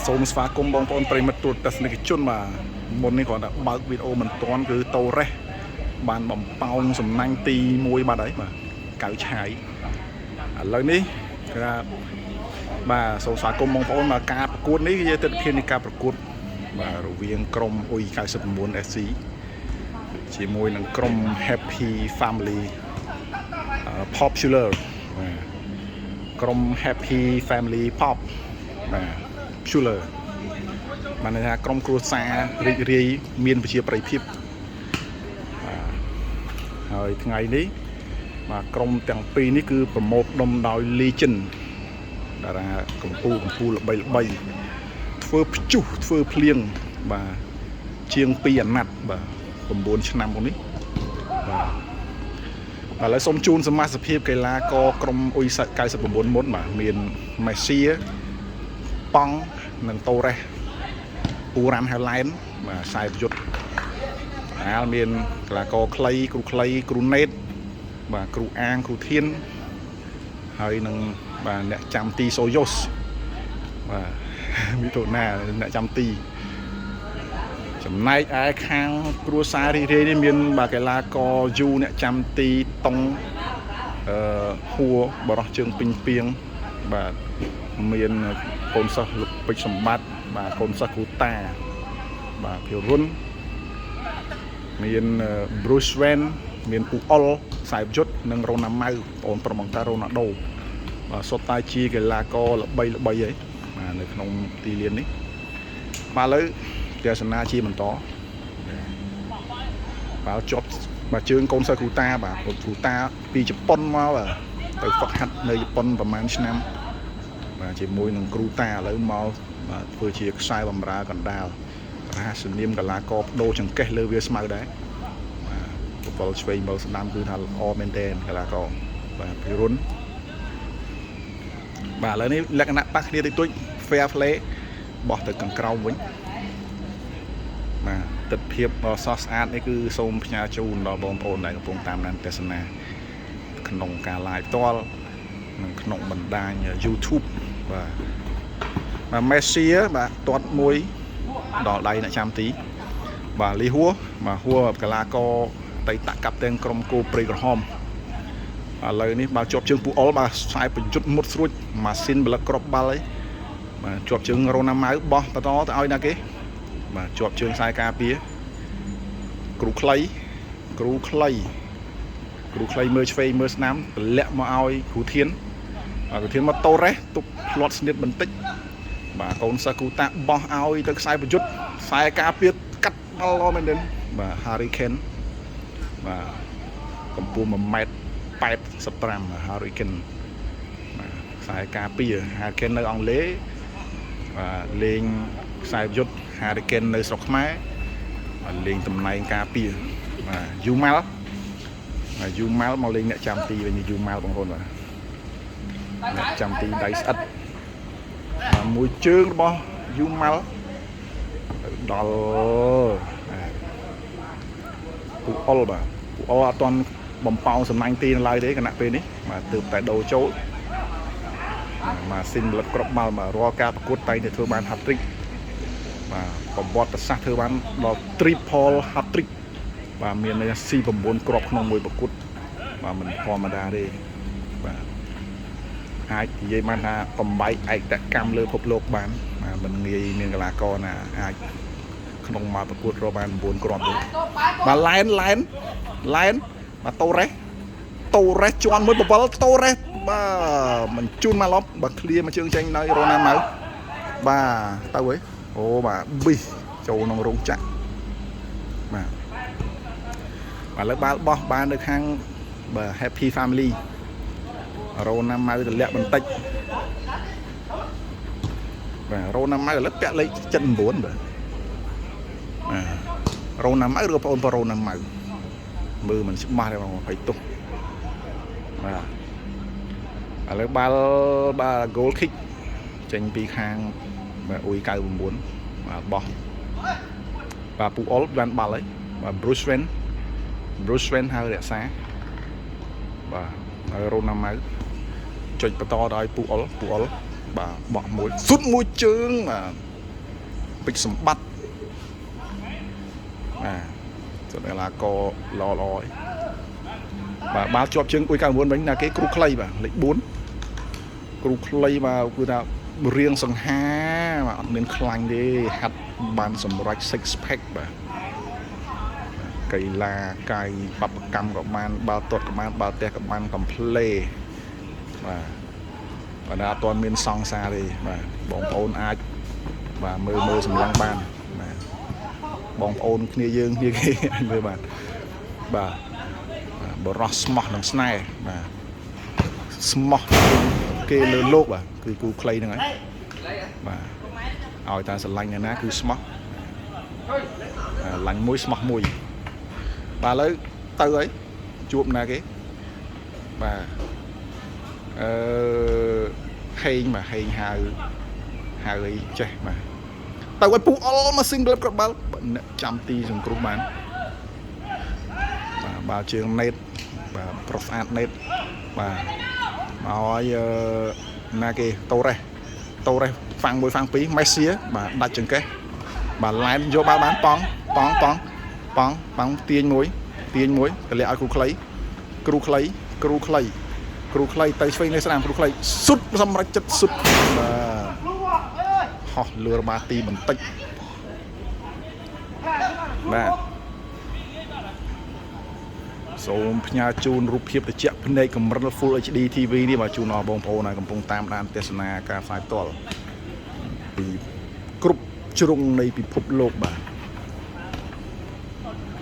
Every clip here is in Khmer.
សូមស្វាគមន៍បងប្អូនប្រិមិត្តទូរទស្សនិកជនបាទមុននេះគាត់ថាបើកវីដេអូមិនទាន់គឺតូរ៉េសបានបំផោងសំណាញ់ទី1បាត់ហើយបាទកៅឆាយឥឡូវនេះគឺថាបាទសូមស្វាគមន៍បងប្អូនមកការប្រកួតនេះគឺទិដ្ឋភាពនៃការប្រកួតបាទរវាងក្រុមអ៊ុយ99 SC ជាមួយនឹងក្រុម Happy Family Popular បាទក្រុម Happy Family Pop បាទ Popular បានន័យថាក្រុមគ្រួសាររីករាយមានប្រជាប្រិយភាពហើយថ្ងៃនេះបាទក្រុមទាំងពីរនេះគឺប្រមូលផ្ដុំដោយ Legend តារាកម្ពុជាល្បីធ្វើព្យុះធ្វើភ្លៀងបាទជាង2អាណត្តិបាទ9ឆ្នាំមកនេះបាទឥឡូវសូមជូនសមាជិកភាពកីឡាករក្រុមអ៊ុយ99មុនបាទមានមេសៀប៉ង់និងតូរ៉េសអ៊ូរ៉ាន់ហែឡែនបាទខ្សែប្រយុទ្ធហាលមានកីឡាករខ្លីគ្រូណេតបាទគ្រូអាងគ្រូធានហើយនឹងបាទអ្នកចាំទីសូយ៉ូសបាទមីតូណាអ្នកចាំទីចំណែកឯខាងគ្រួសាររីករាយនេះមានបាទកីឡាករយូអ្នកចាំទីតុងហួរបរោះជើងពេញពីងបាទមានកូនសិស្សលោកពេជ្រសម្បត្តិបាទកូនសិស្សគ្រូតាបាទភិរុនមាន Bruce Wayne មានពូអុលខ្សែប្រយុទ្ធនិងរ៉ូណាម៉ៅបងប្រុសបងតារ៉ូណាល់ដូបាទសុទ្ធតែជាកីឡាករល្បីហើយបាទនៅក្នុងទីលាននេះបាទឥឡូវទស្សនាជាបន្តបាទជាប់បាទជើងកូនសិស្សគ្រូតាបាទគ្រូតាពីជប៉ុនមកបាទទៅហ្វឹកហាត់នៅជប៉ុនប្រហែលឆ្នាំបាទជាមួយនឹងគ្រូតាឥឡូវមកបាទធ្វើជាខ្សែបម្រើកណ្ដាលរហ័សនាមកីឡាករបដូរចង្កេះលើវាស្មៅដែរបាទបបលឆ្វេងមើលស្ដាំគឺថាល្អមែនទែនកីឡាករបាទភិរុនបាទឥឡូវនេះលក្ខណៈប៉ះគ្នាតិចតួច fair play បោះទៅខាងក្រោមវិញបាទទិដ្ឋភាពសស្អាតនេះគឺសូមផ្ញើជូនដល់បងប្អូនដែលកំពុងតាមដានទស្សនាក្នុងការ live ផ្ទាល់និងក្នុងបណ្ដាញ YouTube បាទមេសៀបាទទាត់មួយដល់ដៃអ្នកចាំទីបាទលីហួរបាទហួរកីឡាករតៃតកាប់ទាំងក្រុមគោព្រៃក្រហមឥឡូវនេះបាទជាប់ជើងពូអុលបាទខ្សែប្រយុទ្ធមុតស្រួចម៉ាស៊ីនបលឹកគ្រាប់បាល់ហើយបាទជាប់ជើងរ៉ូណាម៉ៅបោះបន្តទៅឲ្យណាគេបាទជាប់ជើងខ្សែការពារគ្រូខ្លីមើលឆ្វេងមើលស្នាមតម្លាក់មកឲ្យគ្រូធានគ្រូធានមកតូរ៉េសទប់ផ្លាត់ស្នៀតបន្តិចបាទកូនសិស្សគ្រូតាបោះឲ្យទៅខ្សែប្រយុទ្ធខ្សែការពារកាត់បាល់ល្អមែនទេបាទ Hurricane បាទកម្ពស់1.85 ម៉ែត្រHurricane បាទខ្សែការពារ Hurricane នៅអង់គ្លេសបាទលេងខ្សែប្រយុទ្ធ Hurricane នៅស្រុកខ្មែរបាទលេងតំណែងការពារបាទយូម៉ាល់មកលេងអ្នកចាំទីវិញយូម៉ាល់បងប្អូនបាទអ្នកចាំទីដៃស្អិតបាទមួយជើងរបស់យូម៉ាល់ដល់ពូអុលបាទពូអុលអត់ទាន់បំផោងសំណាញ់ទីនៅឡើយទេគណៈពេលនេះបាទទើបតែដូរចូលម៉ាស៊ីនបលិតគ្រាប់បាល់បាទរាល់ការប្រកួតតែងតែធ្វើបាន hat-trick បាទប្រវត្តិសាស្ត្រធ្វើបានដល់ triple hat-trick បាទមានន័យថាស៊ី9គ្រាប់ក្នុងមួយប្រកួតបាទមិនធម្មតាទេបាទអាចនិយាយបានថាបំបែកឯកតកម្មលើពិភពលោកបានបាទមិនងាយមានកីឡាករណាអាចក្នុងមកប្រកួតរកបាន9គ្រាប់ទេបាទឡែនបាទតូរ៉េសជន់មួយបបលតូរ៉េសបាទមិនជូនមកឡប់បាទឃ្លៀមកជើងចេញដោយរ៉ូណាម៉ៅបាទទៅហីអូបាទប៊ីសចូលក្នុងរោងចក្របាទឥឡូវបាល់បោះបាននៅខាងបាទ Happy Family រ៉ូណាម៉ៅទម្លាក់បន្តិចបាទរ៉ូណាម៉ៅឥឡូវពាក់លេខ79បាទរ៉ូណាម៉ៅឬបងប្អូនរ៉ូណាម៉ៅមើលមិនច្បាស់ទេបង20ទុះបាទឥឡូវបាល់បាទ goal kick ចេញពីខាងបាទអ៊ុយ99បាទបោះបាទពូអុលបានបាល់ហើយបាទ Bruce Wayne ហៅរក្សាបាទហើយរ៉ូណាម៉ៅចុចបន្តដល់ពូអុល បាទបោះមួយសុទ្ធមួយជើងបាទពេជ្រសម្បត្តិបាទសុទ្ធកីឡាករល្អៗឯងបាទបាល់ជាប់ជើងអ៊ុយ99វិញណាគេគ្រូខ្លីបាទលេខ4គ្រូខ្លីបាទគឺថារៀងសង្ហាបាទអត់មានខ្លាញ់ទេហាត់បានសម្រេច six pack បាទកីឡាកាយបព្វកម្មក៏បានបាល់ទាត់ក៏បានបាល់ទះក៏បានកំភ្លេបាទបើអត់ទាន់មានសង្សារទេបាទបងប្អូនអាចបាទមើលសម្លឹងបានបាទបងប្អូនគ្នាយើងគ្នាគេអាចមើលបានបាទបរោះស្មោះនឹងស្នេហ៍បាទស្មោះគេលើលោកបាទគឺគូខ្លីហ្នឹងហើយបាទឲ្យតាស្រឡាញ់អ្នកណាគឺស្មោះឡាញ់មួយស្មោះមួយបាទឥឡូវទៅហើយជួបណាគេបាទហេងបាទហេងហៅអីចេះបាទទៅឲ្យពូអល់មក single ក៏បាល់អ្នកចាំទីសង្គ្រោះបានបាទបាល់ជើងណេតបាទប្រុសស្អាតណេតបាទមកឲ្យណាគេតូរ៉េសហ្វាំង1ហ្វាំង2មេស៊ីបាទដាច់ចង្កេះបាទឡែនយកបាល់បានប៉ងទាញមួយតម្លាក់ឲ្យគ្រូខ្លីទៅឆ្វេងនេះស្ដាមគ្រូខ្លីសុទ្ធសម្រេចចិត្តសុទ្ធបាទហោះលឺរបាទីបន្តិចបាទសូមផ្ញើជូនរូបភាពត្រជាក់ភ្នែកកម្រិត Full HD TV នេះមកជូនដល់បងប្អូនដែលកំពុងតាមដានទស្សនាការផ្សាយផ្ទាល់ពីគ្រប់ជ្រុងនៃពិភពលោកបាទ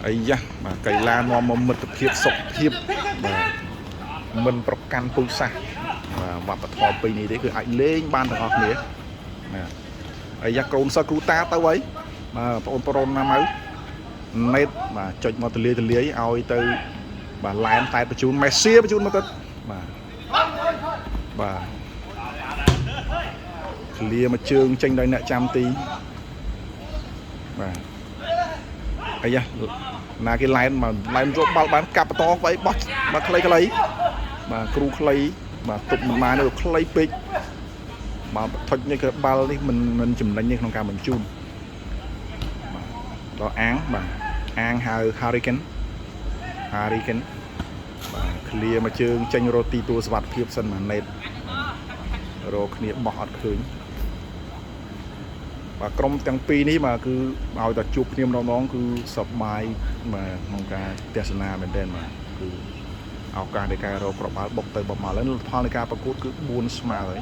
អាយ៉ាបាទកីឡានាំមកមិត្តភាពសុខភាពបាទមិនប្រកាន់ពូជសាសន៍បាទវប្បធម៌ពីនេះទេគឺអាចលេងបានទាំងអស់គ្នាបាទអាយ៉ាកូនសិស្សគ្រូតាទៅហើយបាទបងប្អូនណាម៉ៅណេតបាទចុចមកទលាយឲ្យទៅបាទឡែនតែបញ្ជូនមេស៊ីបញ្ជូនមកទៅបាទឃ្លាមកជើងចេញដោយអ្នកចាំទីបាទអាយ៉ាណាគេឡែនរកបាល់បានកាប់បន្តស្អីបោះបាទខ្លីបាទគ្រូខ្លីបាទទប់មិនបានទេខ្លីពេកបាទថុចនេះគឺបាល់នេះមិនចំណេញទេក្នុងការបញ្ជូនបាទដល់អាងបាទអាងហៅ Hurricane បាទឃ្លាមកជើងចេញរកទីទួលសុវត្ថិភាពសិនមកណេតរកគ្នាបោះអត់ឃើញបាទក្រុមទាំងពីរនេះបាទគឺឲ្យតែជួបគ្នាម្ដងគឺសប្បាយបាទក្នុងការទស្សនាមែនទែនបាទគឺឱកាសនៃការរកគ្រាប់បាល់បុកទៅបុកមកឥឡូវលទ្ធផលនៃការប្រកួតគឺ4ស្មើហើយ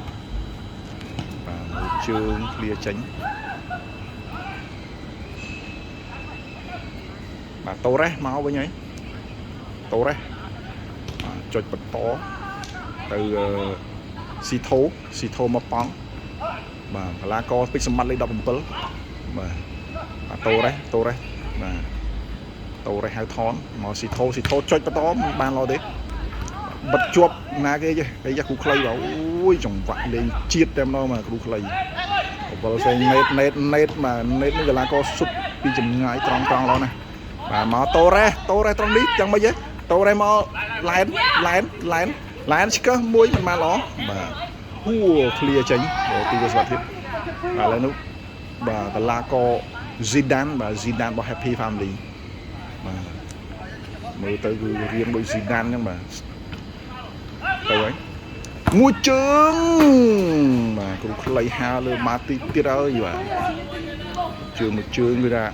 បាទមួយជើងឃ្លាចេញបាទតូរ៉េសមកវិញហើយតូរ៉េសចុចបន្តទៅស៊ីថូមកប៉ង់បាទកីឡាករពេជ្រសម្បត្តិលេខ17បាទតូរ៉េសបាទតូរ៉េសហៅថនមកស៊ីថូចុចបន្តមិនបានល្អទេបិទជាប់ណាគេចេះគេយ៉ាគ្រូខ្លីបាទអូយចង្វាក់លេងជាតិតែម្ដងបាទគ្រូខ្លីបលផ្សេងណេតបាទណេតនេះកីឡាករសុទ្ធពីចម្ងាយត្រង់ល្អណាស់បាទមកតូរ៉េសត្រង់នេះយ៉ាងម៉េចទេតូរ៉េសមកឡែនឆ្កឹះមួយមិនបានល្អបាទហួឃ្លាចេញទីវាសុវត្ថិភាពឥឡូវនោះបាទកីឡាករ Zidane របស់ Happy Family បាទមើលទៅគឺរៀងដូច Zidane អញ្ចឹងបាទទៅហើយមួយជើងបាទគ្រូខ្លីហាលើម៉ាទីទៀតហើយបាទជើងមួយជើងគឺថា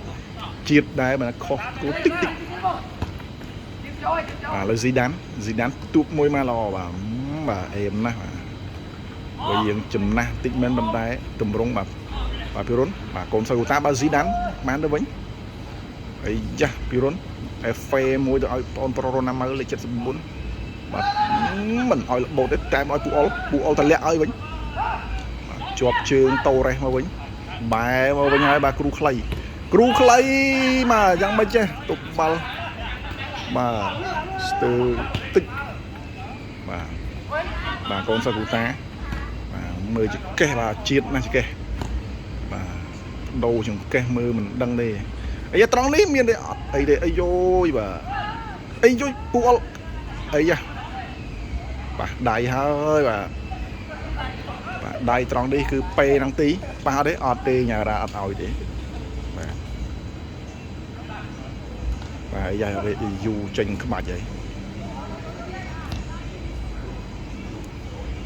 ជាតិដែរបាទខុសគូតិចបាទឥឡូវ Zidane ទូបមួយមកល្អបាទអេមណាស់បាទវាយើងចំណាស់តិចមែនប៉ុន្តែតម្រង់បាទពីរុនបាទកូនសិស្សគ្រូតាបាទ Zidane បានទៅវិញអីយ៉ាពីរុនអេហ្វេមួយទៅឲ្យបងប្រុសរ៉ូណាល់ម៉ៅលេខ79បាទមិនឲ្យរបូតទេតែមកឲ្យពូអល់តម្លាក់ឲ្យវិញបាទជាប់ជើងតូរ៉េសមកវិញបែរមកវិញហើយបាទគ្រូខ្លីបាទយ៉ាងម៉េចចេះទុកបាល់បាទស្ទើរតិចបាទកូនសិស្សគ្រូតាបាទមើលចង្កេះបាទជាតិណាស់ចង្កេះបាទដូរចង្កេះមើលមិនដឹងទេអាយ៉ាត្រង់នេះមានទេអត់អីទេអាយយបាទអីយយពូអល់អីយ៉ាបាទដៃហើយបាទ đai tròn đi cứ pe năng tí bao đấy ọt tê nhà ra ọt ỏi đấy và giờ về dù trình các bạn vậy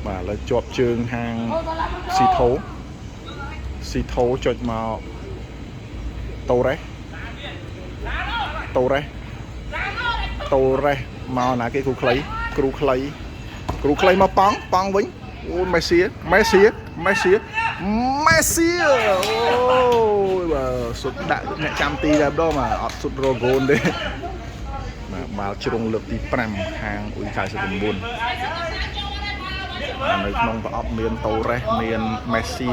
và là chọt trường hàng xì thố cho màu tô đấy màu là cái cú clay mà bóng vĩnh Messi ôi và sút đại mẹ trăm ti đẹp đó mà ọt sút rogon đấy mà trường lực thì pram hàng ui khai sự buồn nơi nông và ốc miền Torres miền Messi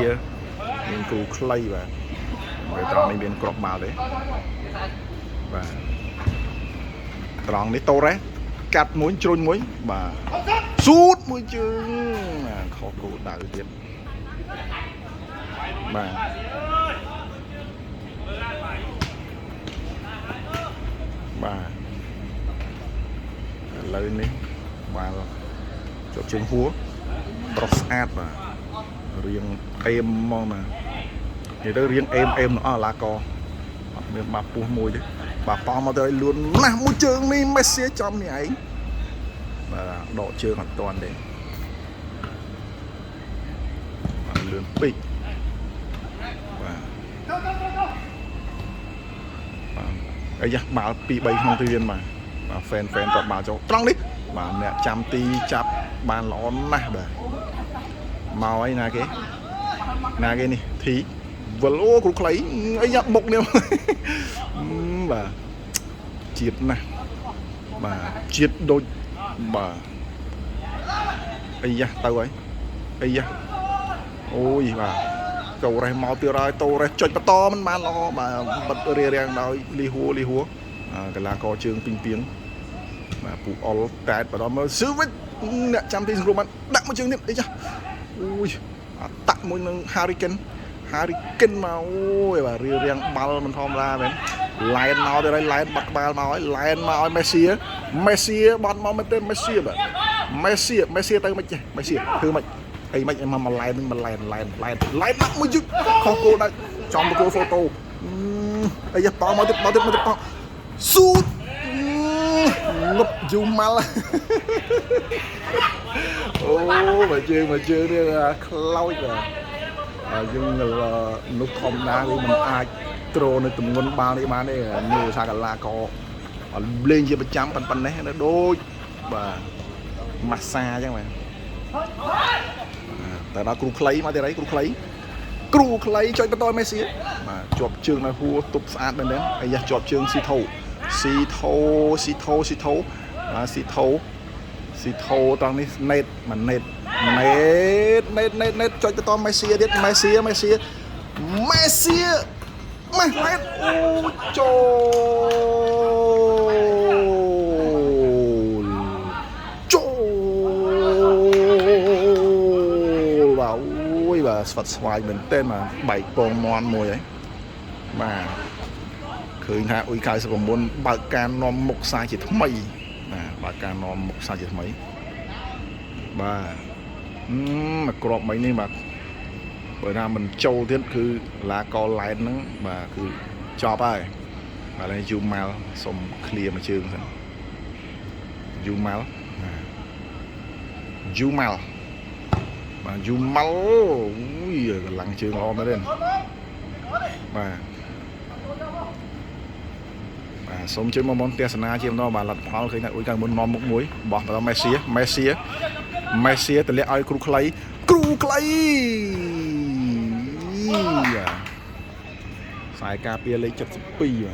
miền cú clay và người ta miền crop màu đấy và tròn đấy Torres cắt muối trôn muối và sút muối chừng khó cụ đại tiếp bà lên đi bà cho trường húa ad và riêng em mà thì tới riêng em nó là co mà pu môi đấy bà po mà tới luôn làm môi trường đi Messi trong này ấy và độ trường hoàn toàn đấy lươn pịt ấy da bảo pi bay không tư viên mà fan tập bảo cho trăng đi mà nè chăm ti chắp bàn lón nè bà màu ấy là cái này thì vừa lô cũng lấy ấy nhặt mộc nè bà triệt nè bà triệt đôi bà ấy da tao ấy da ôi bà cầu này màu tiêu rồi tô này chọi toมันมาล้อmà bật riêng nói li húa cái là có trường pin tiếng mà phụ all tẹt và đó mới xử với nè trăm tin rồi mình đặt một trường tiếp đấy chứ ui tặng một hurricane mà ôi và riêng ball mình thom ra vậy line màu từ đây line bật ball màu line màu Messi ball màu mình tên Messi vậy Messi tay Messi thư mày ấy mày em mà line nặng mới chứ không cô đây trong một cô photo ấy giờ bao tiếp sút ngập zoom mal ô mà chơi đi là cloud rồi nhưng là lúc không đá thì mình ai trôn này tụm ngôn bao đi bán đây nhiều sao cả là có lên gì 100 đấy nó đôi và massage chứ màyแต่เราครูคล้ายมาแต่ไรครูคล้ายจอยกระต่ายไม่เสียมาจบเชิงนะหัวตุบสะอาดนั่นเองไอ้ยาจบเชิงสีเทาตอนนี้เน็ตมันเน็ตจอยกระต่ายไม่เสียเด็ดไม่เสียมาเน็ตโอ้โจสวัสดิ์เหมือนเต้นมาใบปองมอนมวยมาเคยนะอุ้ยกายสมบูรณ์บางการนอมหมกสายจิตทำไมบางการนอมหมกสายจิตทำไมมากรอบไหมนี่มาเปิดหน้ามันโจที่คือลากอไลน์นั้นมาคือจอไปมาเลยยูมาลสมเคลียร์มาเชิงกันยูมาลmà dù máu ui lăng trường ôm nó lên mà sống chơi món tia sana chim đó mà lật pháo khi này ui càng muốn ngon một muối bỏ vào Messi từ lẽ ai cru clay xài cà pia lấy chặt pi rồi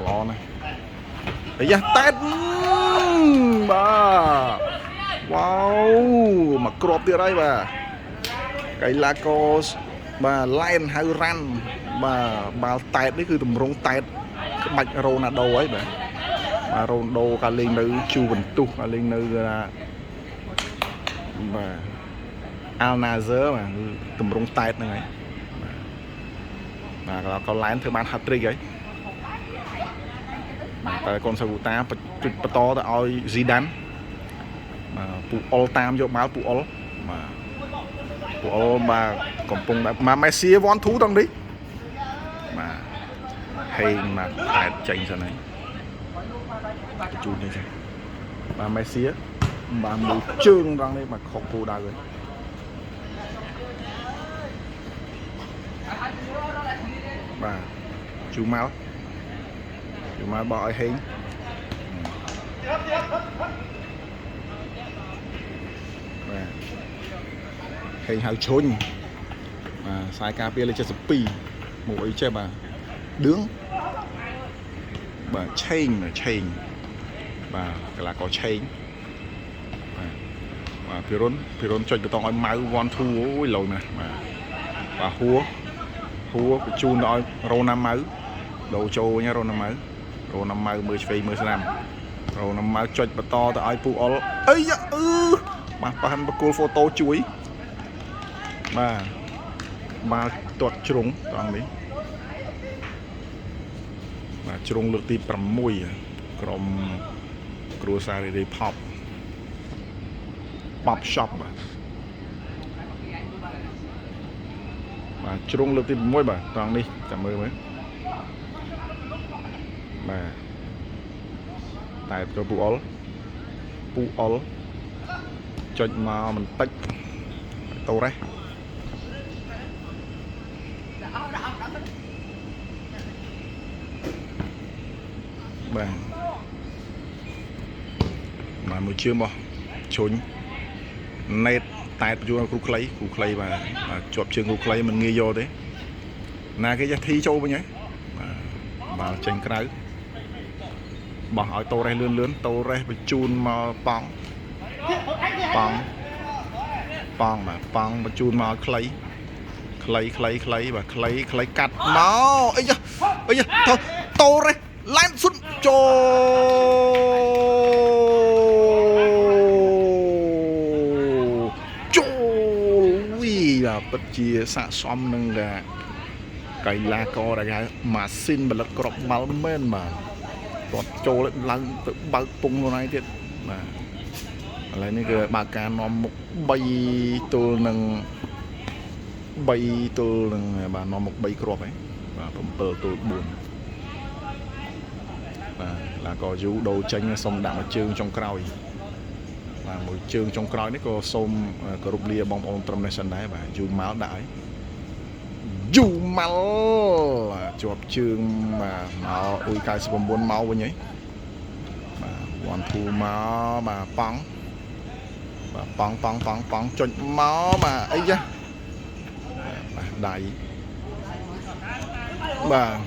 lo này thấy chưa tết bà wow mà crop tia đây bà cái lá co bà line hay run bà tẹt đấyคือ tầm rong tẹt cái bạch Ronaldo ấy bà Ronaldo cả lên nữ chu bình tu cả lên nữ là bà Al Nassr mà ទម្រង់តែតហ្នឹងហើយបាទក៏ឡែនធ្វើបាន hat trick ហើយតែកូនសាវូតាចុចបន្តទៅឲ្យ Zidane បាទពូអុលតាមយកបាល់ពូអុលបាទ Ủa mà còn bùng mà Messi vón thú trong đi mà hay mà tài tranh sao này chú như thế mà Messi á mà một chương trong đây mà không phù đa rồi mà chú máu bỏ ai hình hình hào chôn mà sai cà phê lên cho spi một ấy chơi mà đứng bà chain và là có chain và Piron cho cái tông máu one two ôi lồi nè mà và hua cái chun đó rô năm máu đồ châu nha rô năm máu 10 năm rô năm máu cho bà to tại ai pu all ấy dạ mà hắn bà cô photo chuối mà tuột trúng toàn đấy mà trúng lực tí bầm mùi cầm cua sa đi pop shop mà trúng lực tí mùi bà toàn đi cảm ơn mấy mà tại cho pu all cho mà mình tách tô đấy mà một chương bò trốn nét tại chỗ cục clay và chụp chương cục clay mình nghi vô đấy là cái thi châu với nhé mà tranh cái đấy bỏ hỏi tô đây lươn tô đây với chun mà pong mà chun mà clay và clay cắt máu ấy da tô đây lan xuống cho vì là bất chia xạ xóm nâng là cái lá co là cái mà xin mà là cọp máu men mà toàn trâu lại lăn tự bắn tung luôn này thiệt mà lại như cái bà cá nó một bay từ nâng bà nó một bay cọp ấy và bấm tôi buồn là có dụ đồ tranh xong đạm ở chương trong còi và một chương trong còi đấy có xôm có rục lia bong ôn trầm này sân đáy và dụ máu đại dụ máu chụp chương mà máu ui cái sự muốn máu với nhấy mà hoàn thu máu mà bóng cho máu mà ấy chứ đại bà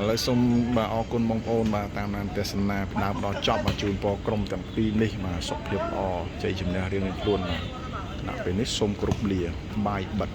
lấy xong bà o con bông ôn bà tam nan tesna đào đó chọn mà chùn po krom tầm pi đi mà sọc hiệp o chạy chừng nào riêng luôn mà nạp về nít xôm cục lìa bài bật